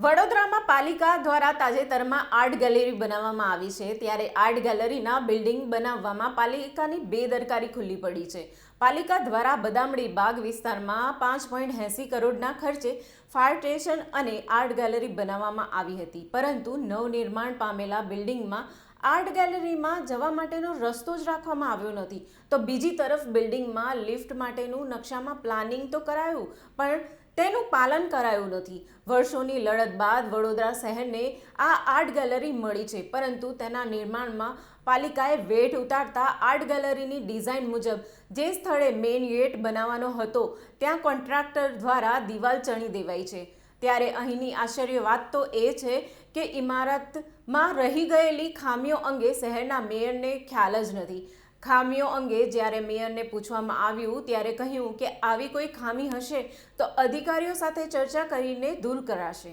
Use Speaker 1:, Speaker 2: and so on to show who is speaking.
Speaker 1: વડોદરામાં પાલિકા દ્વારા તાજેતરમાં આર્ટ ગેલેરી બનાવવામાં આવી છે, ત્યારે આર્ટ ગેલેરીના બિલ્ડિંગ બનાવવામાં પાલિકાની બેદરકારી ખુલ્લી પડી છે। પાલિકા દ્વારા બદામડી બાગ વિસ્તારમાં 5.80 કરોડના ખર્ચે ફાયર સ્ટેશન અને આર્ટ ગેલેરી બનાવવામાં આવી હતી, પરંતુ નવનિર્માણ પામેલા બિલ્ડિંગમાં આર્ટ ગેલેરીમાં જવા માટેનો રસ્તો જ રાખવામાં આવ્યો નથી, તો બીજી તરફ બિલ્ડિંગમાં લિફ્ટ માટેનું નકશામાં પ્લાનિંગ તો કરાયું, પણ તેનું પાલન કરાયું નથી। વર્ષોની લડત બાદ વડોદરા શહેરને આ આર્ટ ગેલેરી મળી છે, પરંતુ તેના નિર્માણમાં પાલિકાએ વેઠ ઉતારતા આર્ટ ગેલેરીની ડિઝાઇન મુજબ જે સ્થળે મેઇન ગેટ બનાવવાનો હતો ત્યાં કોન્ટ્રાક્ટર દ્વારા દિવાલ ચણી દેવાઈ છે। ત્યારે અહીંની આશ્ચર્ય વાત તો એ છે કે ઇમારતમાં રહી ગયેલી ખામીઓ અંગે શહેરના મેયરને ખ્યાલ જ નથી। ખામીઓ અંગે જ્યારે મેયરને પૂછવામાં આવ્યું ત્યારે કહ્યું કે આવી કોઈ ખામી હશે તો અધિકારીઓ સાથે ચર્ચા કરીને દૂર કરાશે।